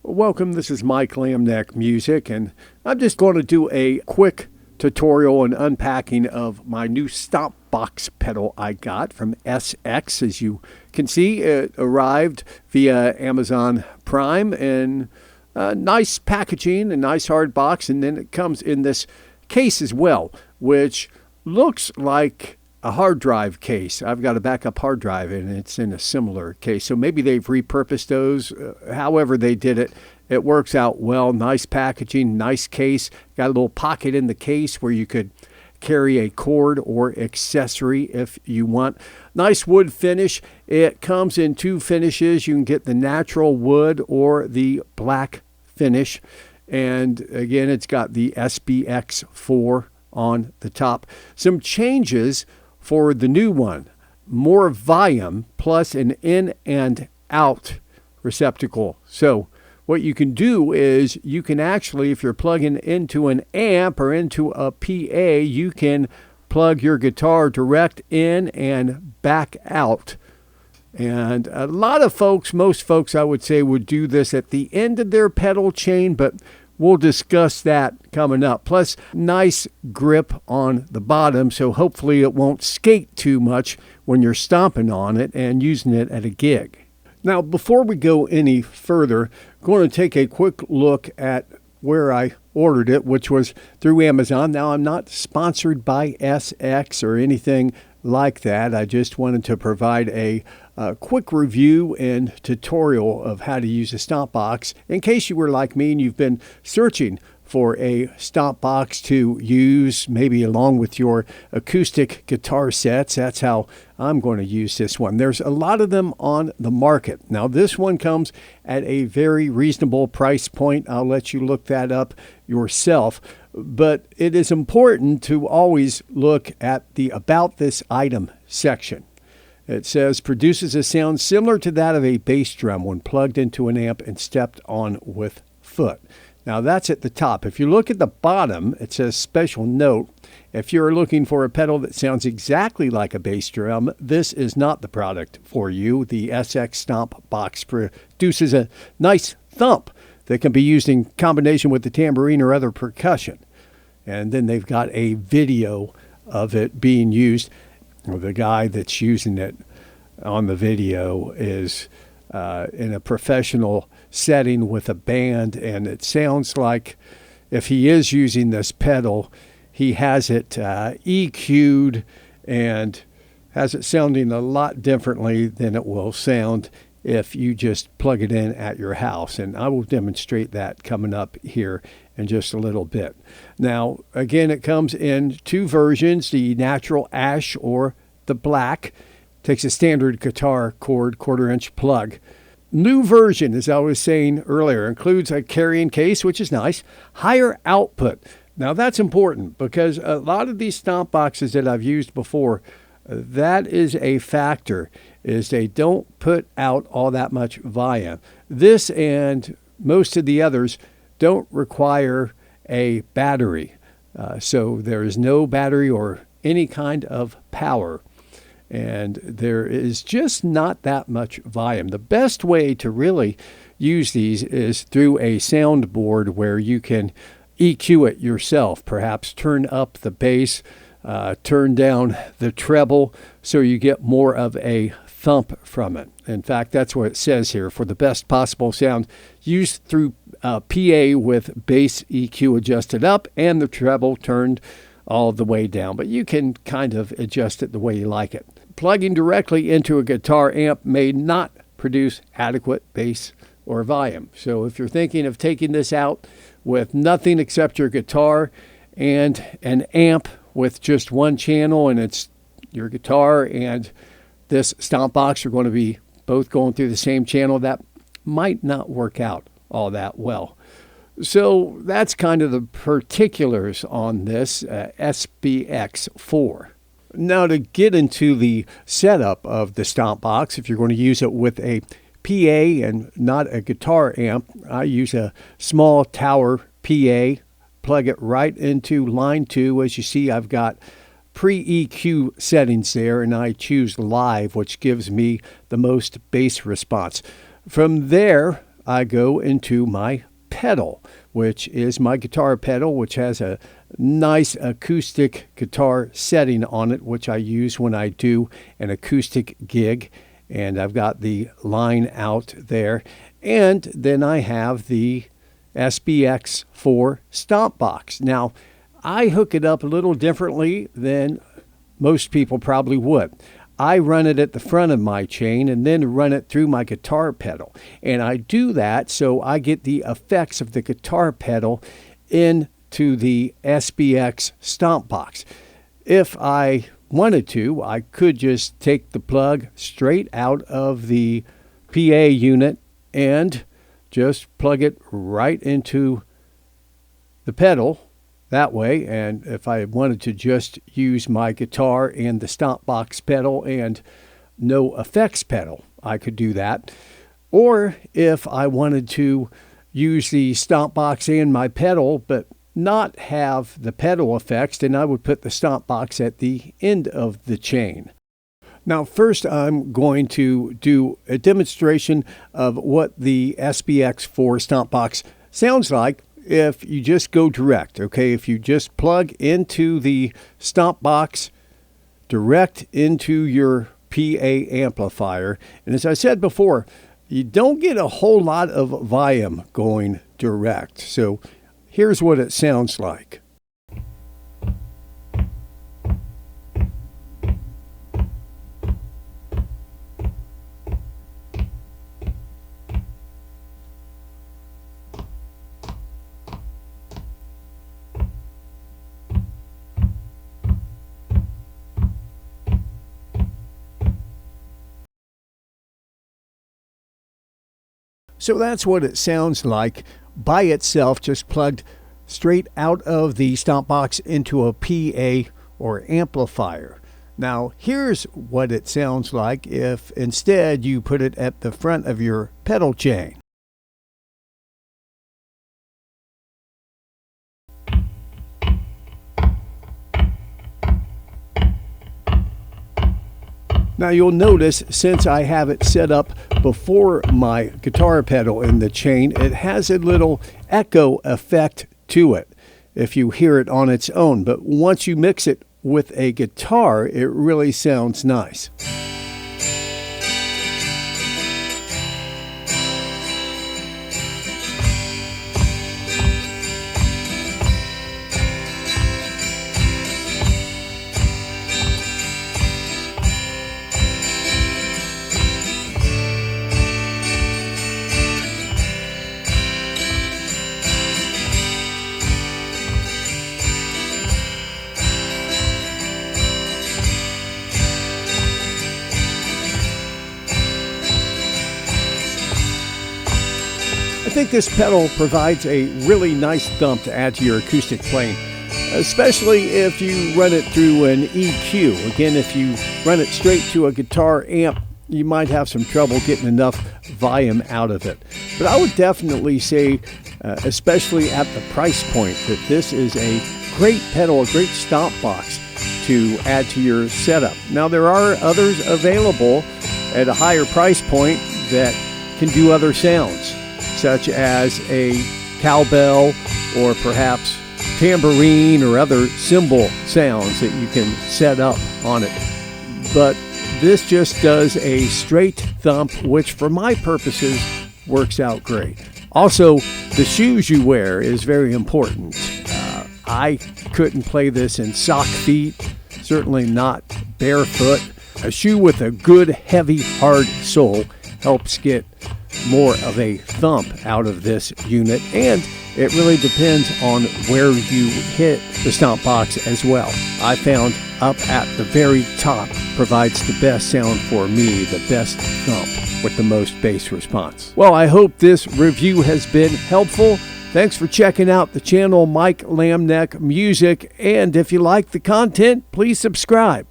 Welcome, this is Mike Lamneck Music, and I'm just going to do a quick tutorial and unpacking of my new Stomp Box pedal I got from SX. As you can see, it arrived via Amazon Prime in nice packaging, a nice hard box, and then it comes in this case as well, which looks like a hard drive case. I've got a backup hard drive and it's in a similar case. So maybe they've repurposed those. However they did it, it works out well. Nice packaging, nice case. Got a little pocket in the case where you could carry a cord or accessory if you want. Nice wood finish. It comes in two finishes. You can get the natural wood or the black finish. And again, it's got the SBX4 on the top. Some changes for the new one: more volume plus an in and out receptacle. So what you can do is you can actually, if you're plugging into an amp or into a PA, you can plug your guitar direct in and back out. And a lot of folks, most folks I would say, would do this at the end of their pedal chain, but we'll discuss that coming up. Plus, nice grip on the bottom, so hopefully it won't skate too much when you're stomping on it and using it at a gig. Now, before we go any further, I'm going to take a quick look at where I ordered it, which was through Amazon. Now, I'm not sponsored by SX or anything like that. I just wanted to provide a quick review and tutorial of how to use a Stomp Box in case you were like me and you've been searching for a Stomp Box to use maybe along with your acoustic guitar sets. That's how I'm going to use this one. There's a lot of them on the market. Now, this one comes at a very reasonable price point. I'll let you look that up yourself. But it is important to always look at the About This Item section. It says, produces a sound similar to that of a bass drum when plugged into an amp and stepped on with foot. Now, that's at the top. If you look at the bottom, it says special note. If you're looking for a pedal that sounds exactly like a bass drum, this is not the product for you. The SX Stomp Box produces a nice thump that can be used in combination with the tambourine or other percussion. And then they've got a video of it being used. The guy that's using it on the video is in a professional setting with a band, and it sounds like if he is using this pedal, he has it EQ'd and has it sounding a lot differently than it will sound if you just plug it in at your house. And I will demonstrate that coming up here in just a little bit. Now, again, it comes in two versions, the natural ash or the black. Takes a standard guitar cord, 1/4-inch plug. New version, as I was saying earlier, includes a carrying case, which is nice, higher output. Now, that's important because a lot of these Stomp Boxes that I've used before, that is a factor, is they don't put out all that much volume. This and most of the others don't require a battery. So there is no battery or any kind of power. And there is just not that much volume. The best way to really use these is through a soundboard where you can EQ it yourself. Perhaps turn up the bass, turn down the treble so you get more of a thump from it. In fact, that's what it says here. For the best possible sound, used through PA with bass EQ adjusted up and the treble turned all the way down. But you can kind of adjust it the way you like it. Plugging directly into a guitar amp may not produce adequate bass or volume. So if you're thinking of taking this out with nothing except your guitar and an amp with just one channel, and it's your guitar and this Stomp Box are going to be both going through the same channel, that might not work out all that well. So that's kind of the particulars on this SBX4. Now, to get into the setup of the Stomp Box, if you're going to use it with a PA and not a guitar amp, I use a small tower PA, plug it right into line 2. As you see, I've got pre-EQ settings there, and I choose live, which gives me the most bass response. From there, I go into my pedal, which is my guitar pedal, which has a nice acoustic guitar setting on it, which I use when I do an acoustic gig. And I've got the line out there. And then I have the SBX4 Stomp Box. Now, I hook it up a little differently than most people probably would. I run it at the front of my chain and then run it through my guitar pedal. And I do that so I get the effects of the guitar pedal into the SBX Stomp Box. If I wanted to, I could just take the plug straight out of the PA unit and just plug it right into the pedal that way. And if I wanted to just use my guitar and the Stomp Box pedal and no effects pedal, I could do that. Or if I wanted to use the Stomp Box and my pedal but not have the pedal effects, then I would put the Stomp Box at the end of the chain. Now, first I'm going to do a demonstration of what the SBX4 Stomp Box sounds like if you just go direct, okay? If you just plug into the Stomp Box direct into your PA amplifier. And as I said before, you don't get a whole lot of volume going direct. So here's what it sounds like. So that's what it sounds like by itself, just plugged straight out of the Stomp Box into a PA or amplifier. Now, here's what it sounds like if instead you put it at the front of your pedal chain. Now you'll notice, since I have it set up before my guitar pedal in the chain, it has a little echo effect to it if you hear it on its own. But once you mix it with a guitar, it really sounds nice. I think this pedal provides a really nice thump to add to your acoustic playing, especially if you run it through an EQ. Again, if you run it straight to a guitar amp, you might have some trouble getting enough volume out of it. But I would definitely say, especially at the price point, that this is a great pedal, a great Stomp Box to add to your setup. Now, there are others available at a higher price point that can do other sounds, such as a cowbell or perhaps tambourine or other cymbal sounds that you can set up on it. But this just does a straight thump, which for my purposes works out great. Also, the shoes you wear is very important. I couldn't play this in sock feet, certainly not barefoot. A shoe with a good, heavy, hard sole helps get more of a thump out of this unit, and it really depends on where you hit the Stomp Box as well. I found up at the very top provides the best sound for me, the best thump with the most bass response. Well, I hope this review has been helpful. Thanks for checking out the channel Mike Lamneck Music, and if you like the content, please subscribe.